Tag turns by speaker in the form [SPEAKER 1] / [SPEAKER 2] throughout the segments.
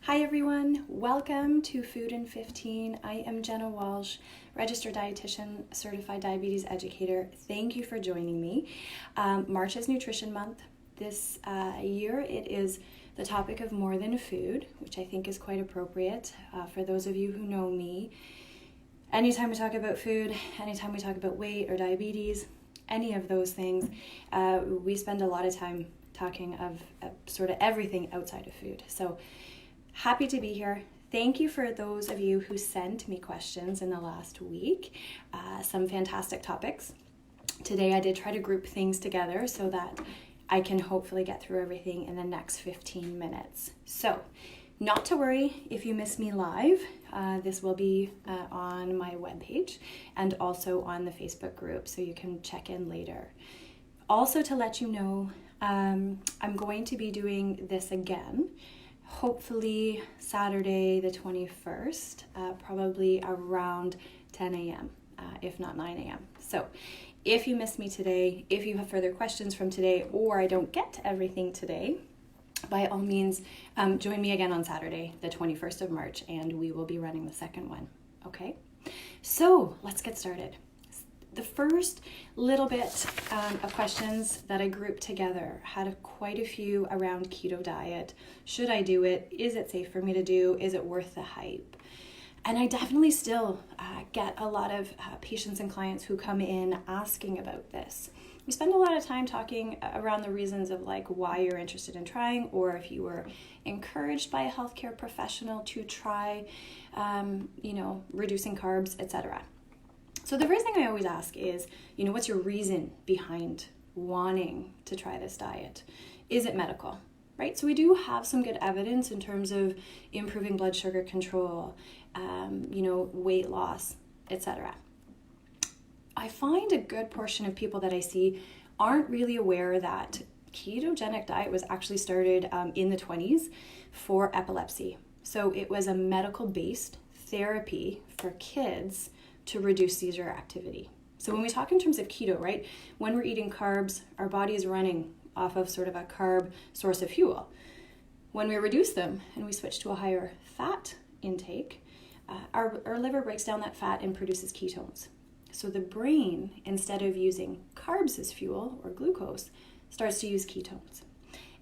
[SPEAKER 1] Hi everyone, welcome to Food in 15. I am Jenna Walsh, registered dietitian, certified diabetes educator. Thank you for joining me. March is Nutrition Month. This year it is the topic of more than food, which I think is quite appropriate for those of you who know me. Anytime we talk about food, anytime we talk about weight or diabetes, any of those things, we spend a lot of time talking of sort of everything outside of food. So happy to be here. Thank you for those of you who sent me questions in the last week. Some fantastic topics. Today I did try to group things together so that I can hopefully get through everything in the next 15 minutes. So, not to worry if you miss me live. This will be on my webpage and also on the Facebook group, so you can check in later. Also to let you know, I'm going to be doing this again. Hopefully Saturday the 21st, probably around 10 a.m., if not 9 a.m. So if you missed me today, if you have further questions from today, or I don't get to everything today, by all means, join me again on Saturday, the 21st of March, and we will be running the second one, okay? So let's get started. The first little bit of questions that I grouped together had quite a few around keto diet. Should I do it? Is it safe for me to do? Is it worth the hype? And I definitely still get a lot of patients and clients who come in asking about this. We spend a lot of time talking around the reasons of like why you're interested in trying, or if you were encouraged by a healthcare professional to try, reducing carbs, etc. So the first thing I always ask is, what's your reason behind wanting to try this diet? Is it medical, right? So we do have some good evidence in terms of improving blood sugar control, weight loss, etc. I find a good portion of people that I see aren't really aware that ketogenic diet was actually started in the 20s for epilepsy. So it was a medical-based therapy for kids to reduce seizure activity. So when we talk in terms of keto, right, when we're eating carbs, our body is running off of sort of a carb source of fuel. When we reduce them and we switch to a higher fat intake, our liver breaks down that fat and produces ketones. So the brain, instead of using carbs as fuel or glucose, starts to use ketones.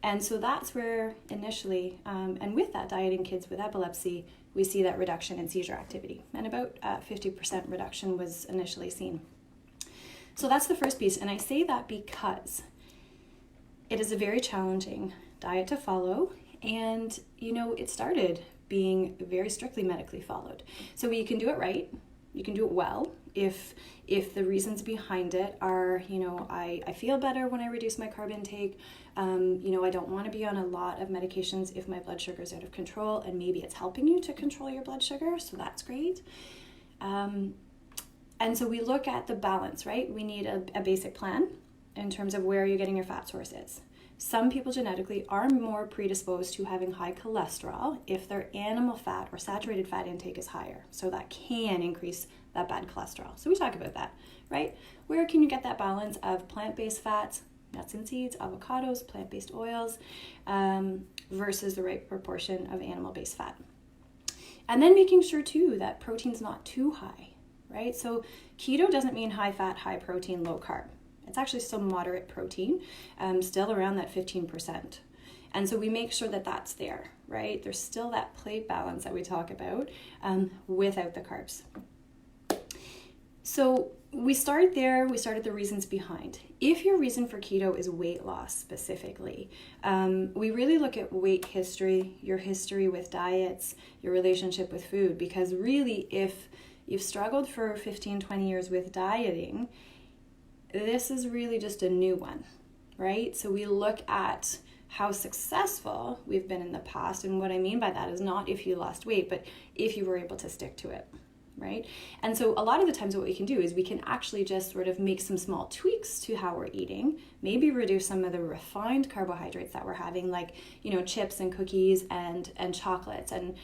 [SPEAKER 1] And so that's where initially, and with that diet in kids with epilepsy, we see that reduction in seizure activity. And about 50% reduction was initially seen. So that's the first piece. And I say that because it is a very challenging diet to follow. And, it started being very strictly medically followed. So you can do it right. You can do it well if the reasons behind it are, I feel better when I reduce my carb intake. I don't want to be on a lot of medications if my blood sugar is out of control, and maybe it's helping you to control your blood sugar, so that's great. And so we look at the balance, right? We need a basic plan in terms of where you're getting your fat sources. Some people genetically are more predisposed to having high cholesterol if their animal fat or saturated fat intake is higher. So that can increase that bad cholesterol. So we talk about that, right? Where can you get that balance of plant-based fats, nuts and seeds, avocados, plant-based oils, versus the right proportion of animal-based fat? And then making sure too that protein's not too high, right? So keto doesn't mean high fat, high protein, low carb. It's actually still moderate protein, still around that 15%. And so we make sure that that's there, right? There's still that plate balance that we talk about without the carbs. So we start there, we start at the reasons behind. If your reason for keto is weight loss specifically, we really look at weight history, your history with diets, your relationship with food, because really if you've struggled for 15, 20 years with dieting, this is really just a new one, right? So we look at how successful we've been in the past, and what I mean by that is not if you lost weight, but if you were able to stick to it, right? And so a lot of the times what we can do is we can actually just sort of make some small tweaks to how we're eating, maybe reduce some of the refined carbohydrates that we're having, like, chips and cookies and chocolates and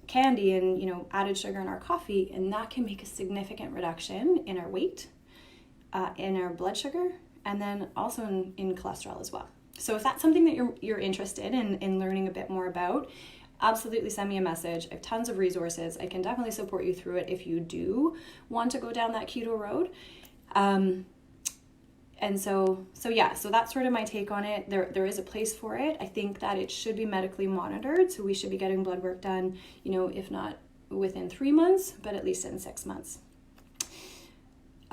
[SPEAKER 1] candy and, added sugar in our coffee, and that can make a significant reduction in our weight, in our blood sugar, and then also in cholesterol as well. So if that's something that you're interested in learning a bit more about, absolutely send me a message. I have tons of resources. I can definitely support you through it if you do want to go down that keto road. And so that's sort of my take on it. There is a place for it. I think that it should be medically monitored. So we should be getting blood work done, if not within 3 months, but at least in 6 months.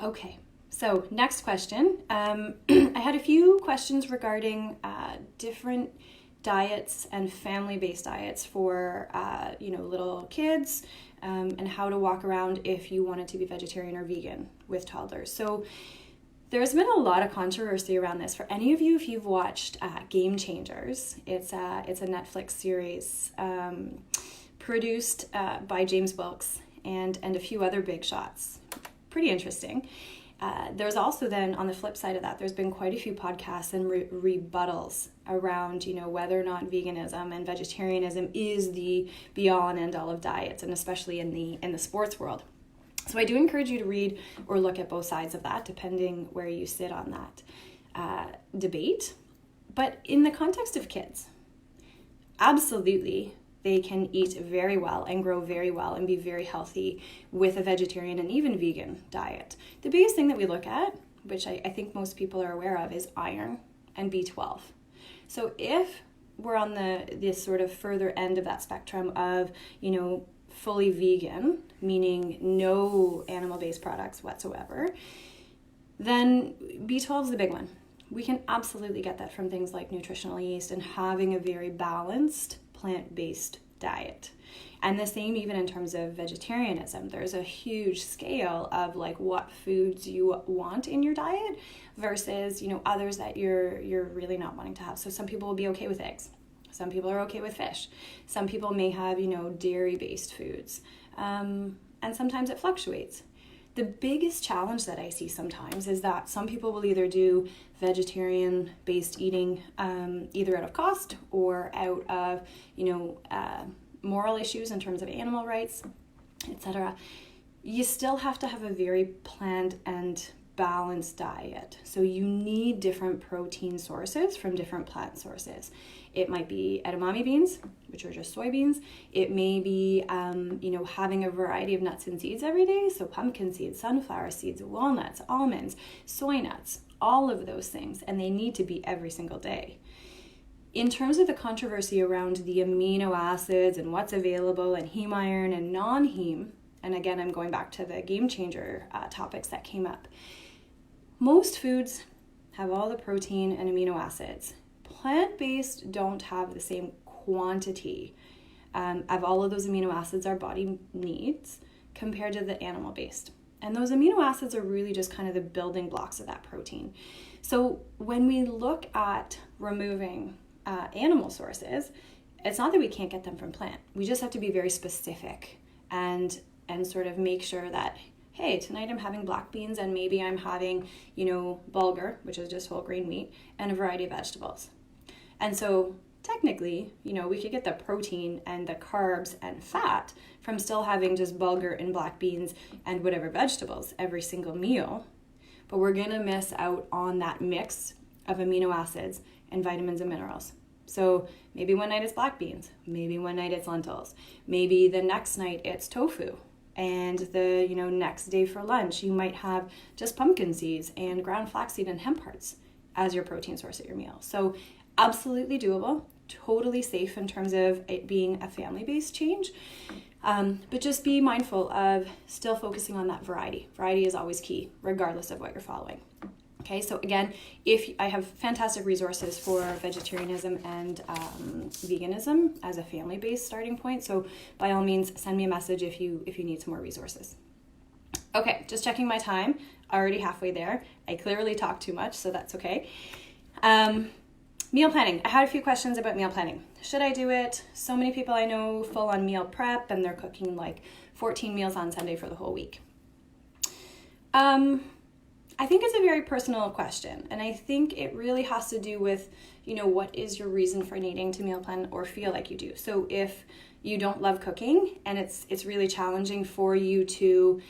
[SPEAKER 1] Okay, so next question. I had a few questions regarding different diets and family-based diets for, little kids, and how to walk around if you wanted to be vegetarian or vegan with toddlers. So there's been a lot of controversy around this. For any of you, if you've watched Game Changers, it's a Netflix series produced by James Wilkes and a few other big shots. Pretty interesting. There's also then, on the flip side of that, there's been quite a few podcasts and rebuttals around, whether or not veganism and vegetarianism is the be-all and end-all of diets, and especially in the sports world. So I do encourage you to read or look at both sides of that, depending where you sit on that debate. But in the context of kids, absolutely, they can eat very well and grow very well and be very healthy with a vegetarian and even vegan diet. The biggest thing that we look at, which I think most people are aware of, is iron and B12. So if we're on this sort of further end of that spectrum of, fully vegan, meaning no animal-based products whatsoever, then B12 is the big one. We can absolutely get that from things like nutritional yeast and having a very balanced plant-based diet. And the same even in terms of vegetarianism. There's a huge scale of like what foods you want in your diet versus, others that you're really not wanting to have. So some people will be okay with eggs. Some people are okay with fish. Some people may have, dairy-based foods. And sometimes it fluctuates. The biggest challenge that I see sometimes is that some people will either do vegetarian-based eating either out of cost or out of, moral issues in terms of animal rights, etc. You still have to have a very planned and balanced diet. So you need different protein sources from different plant sources. It might be edamame beans, which are just soybeans. It may be, having a variety of nuts and seeds every day. So pumpkin seeds, sunflower seeds, walnuts, almonds, soy nuts, all of those things. And they need to be every single day. In terms of the controversy around the amino acids and what's available and heme iron and non-heme, and again, I'm going back to the Game Changer topics that came up. Most foods have all the protein and amino acids. Plant-based don't have the same quantity of all of those amino acids our body needs compared to the animal-based. And those amino acids are really just kind of the building blocks of that protein. So when we look at removing animal sources, it's not that we can't get them from plant. We just have to be very specific and sort of make sure that, hey, tonight I'm having black beans and maybe I'm having, bulgur, which is just whole grain wheat, and a variety of vegetables. And so technically, we could get the protein and the carbs and fat from still having just bulgur and black beans and whatever vegetables every single meal. But we're going to miss out on that mix of amino acids and vitamins and minerals. So maybe one night it's black beans, maybe one night it's lentils, maybe the next night it's tofu. And the next day for lunch, you might have just pumpkin seeds and ground flaxseed and hemp hearts as your protein source at your meal. So absolutely doable, totally safe in terms of it being a family-based change. But just be mindful of still focusing on that variety. Variety is always key, regardless of what you're following. Okay, so again, I have fantastic resources for vegetarianism and veganism as a family-based starting point. So by all means, send me a message if you need some more resources. Okay, just checking my time. Already halfway there. I clearly talk too much, so that's okay. Meal planning. I had a few questions about meal planning. Should I do it? So many people I know full on meal prep and they're cooking like 14 meals on Sunday for the whole week. I think it's a very personal question, and I think it really has to do with, what is your reason for needing to meal plan or feel like you do. So if you don't love cooking and it's really challenging for you to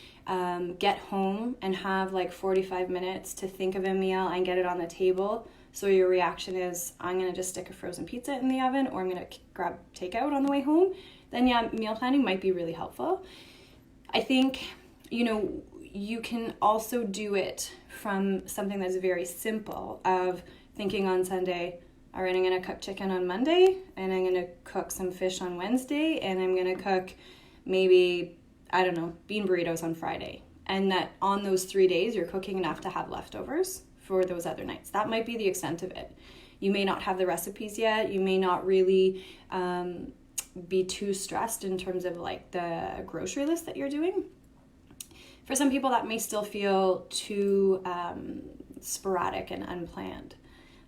[SPEAKER 1] get home and have like 45 minutes to think of a meal and get it on the table So your reaction is, I'm going to just stick a frozen pizza in the oven, or I'm going to grab takeout on the way home, then yeah, meal planning might be really helpful. I think, you can also do it from something that's very simple of thinking on Sunday, all right, I'm going to cook chicken on Monday, and I'm going to cook some fish on Wednesday, and I'm going to cook maybe, I don't know, bean burritos on Friday. And that on those 3 days, you're cooking enough to have leftovers for those other nights. That might be the extent of it. You may not have the recipes yet. You may not really be too stressed in terms of like the grocery list that you're doing. For some people, that may still feel too sporadic and unplanned.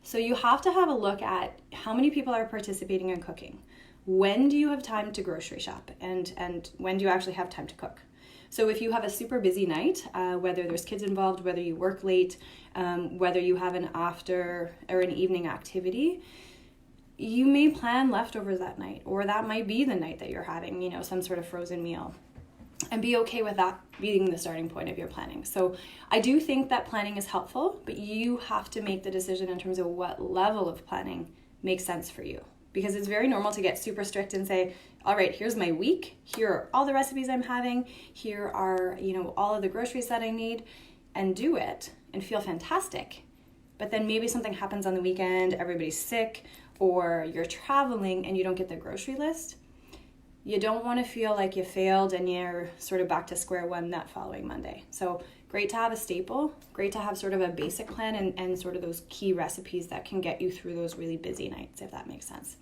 [SPEAKER 1] So you have to have a look at how many people are participating in cooking. When do you have time to grocery shop? And when do you actually have time to cook? So if you have a super busy night, whether there's kids involved, whether you work late, whether you have an after or an evening activity, you may plan leftovers that night, or that might be the night that you're having, some sort of frozen meal. And be okay with that being the starting point of your planning. So I do think that planning is helpful, but you have to make the decision in terms of what level of planning makes sense for you. Because it's very normal to get super strict and say, all right, here's my week. Here are all the recipes I'm having. Here are, all of the groceries that I need, and do it and feel fantastic. But then maybe something happens on the weekend, everybody's sick, or you're traveling and you don't get the grocery list. You don't want to feel like you failed and you're sort of back to square one that following Monday. So great to have a staple, great to have sort of a basic plan and sort of those key recipes that can get you through those really busy nights, if that makes sense.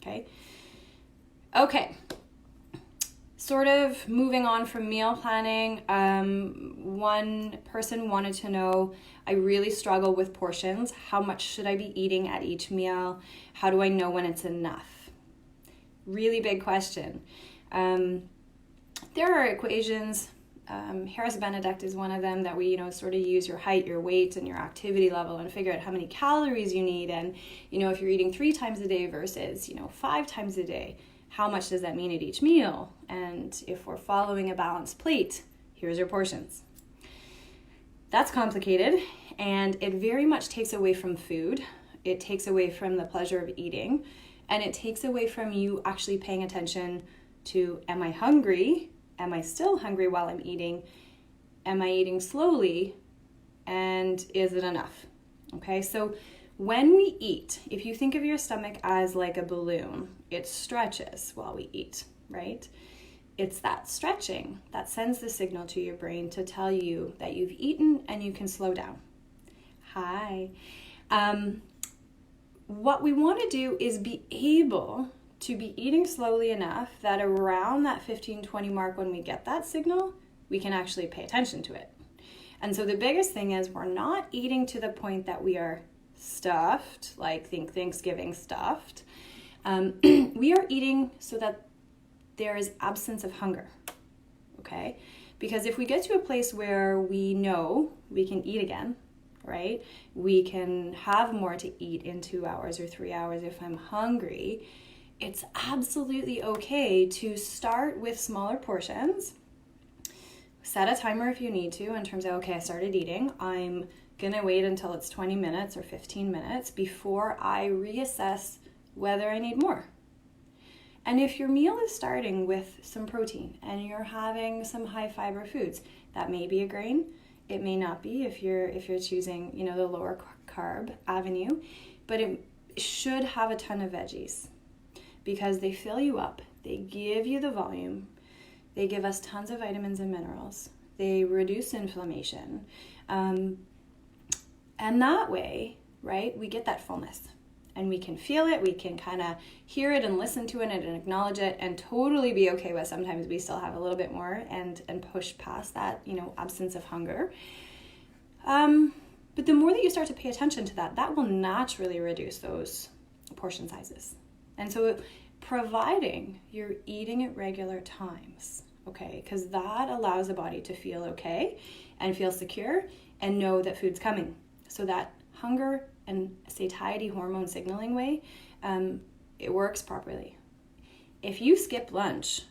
[SPEAKER 1] Okay. Sort of moving on from meal planning, one person wanted to know, I really struggle with portions. How much should I be eating at each meal? How do I know when it's enough? Really big question. There are equations. Harris-Benedict is one of them that we, sort of use your height, your weight, and your activity level and figure out how many calories you need. And, if you're eating 3 times a day versus, 5 times a day, how much does that mean at each meal? And if we're following a balanced plate, here's your portions. That's complicated, and it very much takes away from food. It takes away from the pleasure of eating. And it takes away from you actually paying attention to, am I hungry? Am I still hungry while I'm eating? Am I eating slowly? And is it enough? Okay, so when we eat, if you think of your stomach as like a balloon, it stretches while we eat, right? It's that stretching that sends the signal to your brain to tell you that you've eaten and you can slow down. Hi. What we want to do is be able to be eating slowly enough that around that 15-20 mark, when we get that signal, we can actually pay attention to it. And so the biggest thing is we're not eating to the point that we are stuffed, like think Thanksgiving stuffed. We are eating so that there is absence of hunger, okay? Because if we get to a place where we know we can eat again, right? We can have more to eat in 2 hours or 3 hours if I'm hungry. It's absolutely okay to start with smaller portions. Set a timer if you need to in terms of, okay, I started eating. I'm gonna wait until it's 20 minutes or 15 minutes before I reassess whether I need more. And if your meal is starting with some protein and you're having some high fiber foods, that may be a grain. It may not be if you're choosing, the lower carb avenue, but it should have a ton of veggies because they fill you up. They give you the volume. They give us tons of vitamins and minerals. They reduce inflammation. And that way, right, we get that fullness and we can feel it. We can kind of hear it and listen to it and acknowledge it and totally be okay with sometimes we still have a little bit more and push past that, absence of hunger. But the more that you start to pay attention to that, that will naturally reduce those portion sizes. And so providing you're eating at regular times, okay, because that allows the body to feel okay and feel secure and know that food's coming. So that hunger and satiety hormone signaling way, it works properly. If you skip lunch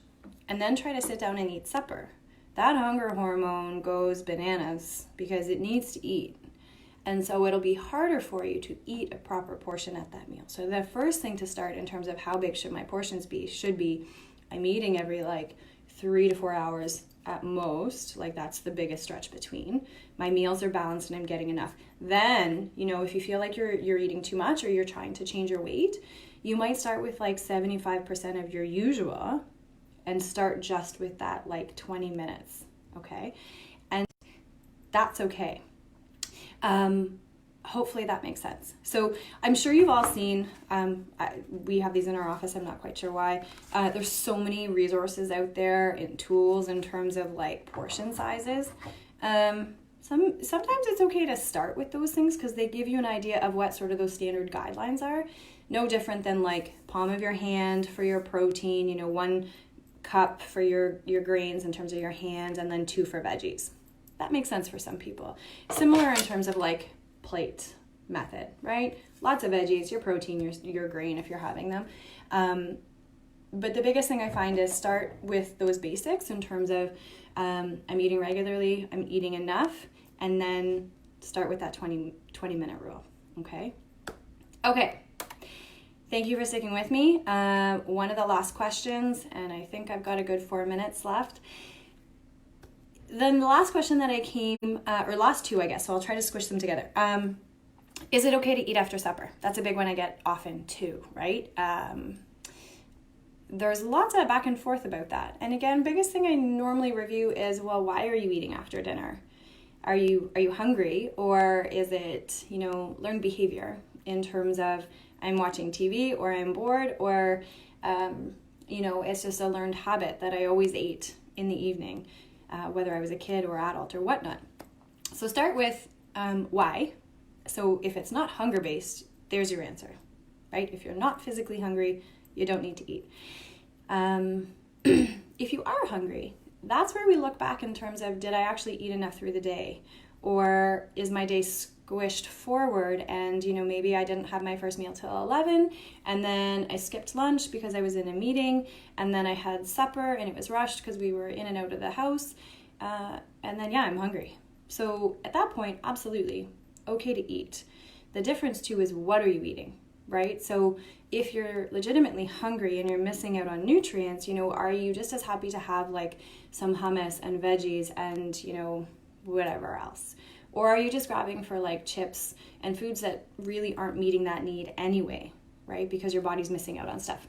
[SPEAKER 1] and then try to sit down and eat supper, that hunger hormone goes bananas because it needs to eat. And so it'll be harder for you to eat a proper portion at that meal. So the first thing to start in terms of how big should my portions be should be I'm eating every like 3 to 4 hours at most. Like that's the biggest stretch between. My meals are balanced and I'm getting enough. Then, you know, if you feel like you're eating too much or you're trying to change your weight, you might start with like 75% of your usual and start just with that like 20 minutes, okay? And that's okay. Hopefully that makes sense. So I'm sure you've all seen, we have these in our office, I'm not quite sure why. There's so many resources out there and tools in terms of like portion sizes. Sometimes it's okay to start with those things because they give you an idea of what sort of those standard guidelines are. No different than like palm of your hand for your protein, you know, 1 cup for your grains in terms of your hand, and then 2 for veggies. That makes sense for some people. Similar in terms of like plate method, right? Lots of veggies, your protein, your grain if you're having them. But the biggest thing I find is start with those basics in terms of I'm eating regularly, I'm eating enough, and then start with that 20 minute rule, okay? Okay. Thank you for sticking with me. One of the last questions, and I think I've got a good 4 minutes left. Then the last question that I came, or last 2, I guess, so I'll try to squish them together. Is it okay to eat after supper? That's a big one I get often too, right? There's lots of back and forth about that. And again, biggest thing I normally review is, well, why are you eating after dinner? Are you hungry, or is it, you know, learned behavior in terms of I'm watching TV or I'm bored, or, you know, it's just a learned habit that I always ate in the evening, whether I was a kid or adult or whatnot. So start with why. So if it's not hunger-based, there's your answer, right? If you're not physically hungry, you don't need to eat. If you are hungry, that's where we look back in terms of, did I actually eat enough through the day? Or is my day squished forward and, you know, maybe I didn't have my first meal till 11 and then I skipped lunch because I was in a meeting, and then I had supper and it was rushed because we were in and out of the house. And then, yeah, I'm hungry. So at that point, absolutely okay to eat. The difference too is, what are you eating, right? So if you're legitimately hungry and you're missing out on nutrients, you know, are you just as happy to have like some hummus and veggies and, you know, whatever else? Or are you just grabbing for like chips and foods that really aren't meeting that need anyway, right? Because your body's missing out on stuff.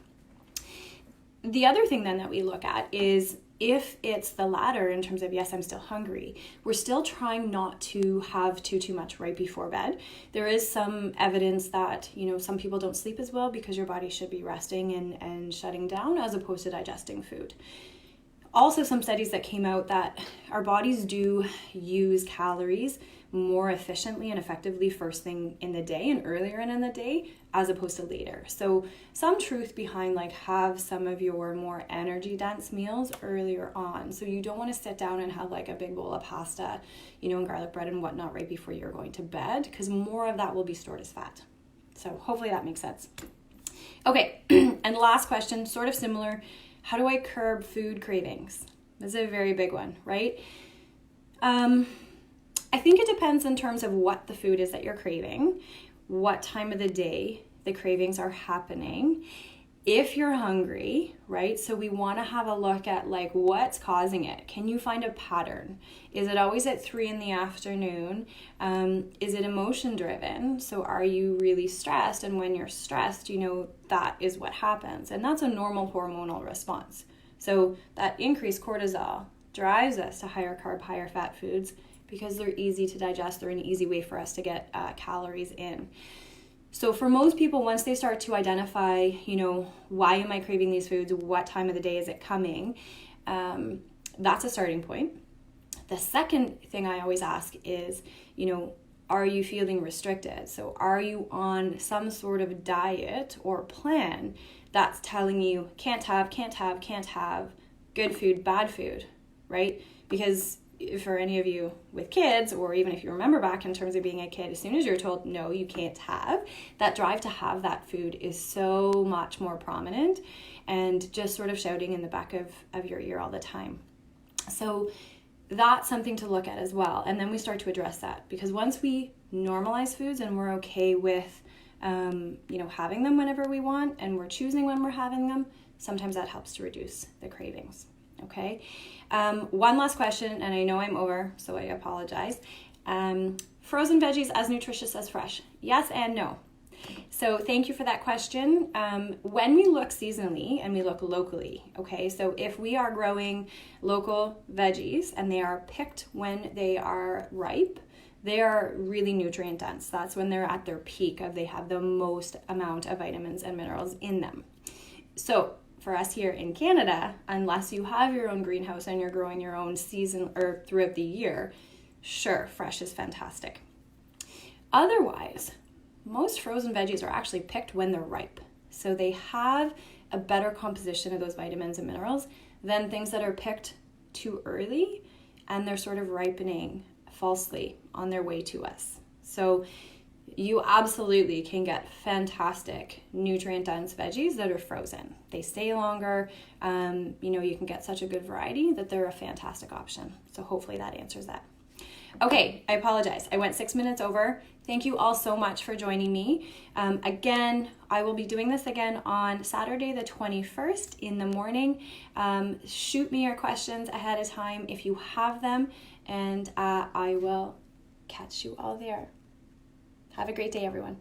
[SPEAKER 1] The other thing then that we look at is, if it's the latter in terms of, yes, I'm still hungry, we're still trying not to have too much right before bed. There is some evidence that, you know, some people don't sleep as well because your body should be resting and shutting down as opposed to digesting food. Also, some studies that came out that our bodies do use calories more efficiently and effectively first thing in the day and earlier in the day as opposed to later. So some truth behind like have some of your more energy dense meals earlier on. So you don't want to sit down and have like a big bowl of pasta, you know, and garlic bread and whatnot right before you're going to bed, because more of that will be stored as fat. So hopefully that makes sense. Okay, and last question, sort of similar. How do I curb food cravings? This is a very big one, right? I think it depends in terms of what the food is that you're craving, what time of the day the cravings are happening, if you're hungry, right? So we want to have a look at like what's causing it. Can you find a pattern? Is it always at 3 p.m? Is it emotion driven? So are you really stressed? And when you're stressed, you know, that is what happens. And that's a normal hormonal response. So that increased cortisol drives us to higher carb, higher fat foods because they're easy to digest. They're an easy way for us to get calories in. So for most people, once they start to identify, you know, why am I craving these foods? What time of the day is it coming? That's a starting point. The second thing I always ask is, you know, are you feeling restricted? So are you on some sort of diet or plan that's telling you can't have good food, bad food, right? Because for any of you with kids, or even if you remember back in terms of being a kid, as soon as you're told no, you can't have, that drive to have that food is so much more prominent and just sort of shouting in the back of your ear all the time. So that's something to look at as well. And then we start to address that, because once we normalized foods and we're okay with, having them whenever we want, and we're choosing when we're having them, sometimes that helps to reduce the cravings. Okay. One last question, and I know I'm over, so I apologize. Frozen veggies as nutritious as fresh? Yes and no. So thank you for that question. When we look seasonally and we look locally, okay, so if we are growing local veggies and they are picked when they are ripe, they are really nutrient dense. That's when they're at their peak of they have the most amount of vitamins and minerals in them. So for us here in Canada, unless you have your own greenhouse and you're growing your own season or throughout the year, sure, fresh is fantastic. Otherwise, most frozen veggies are actually picked when they're ripe. So they have a better composition of those vitamins and minerals than things that are picked too early and they're sort of ripening falsely on their way to us. So you absolutely can get fantastic nutrient-dense veggies that are frozen. They stay longer. You can get such a good variety that they're a fantastic option. So hopefully that answers that. Okay, I apologize. I went 6 minutes over. Thank you all so much for joining me. Again, I will be doing this again on Saturday the 21st in the morning. Shoot me your questions ahead of time if you have them, and I will catch you all there. Have a great day, everyone.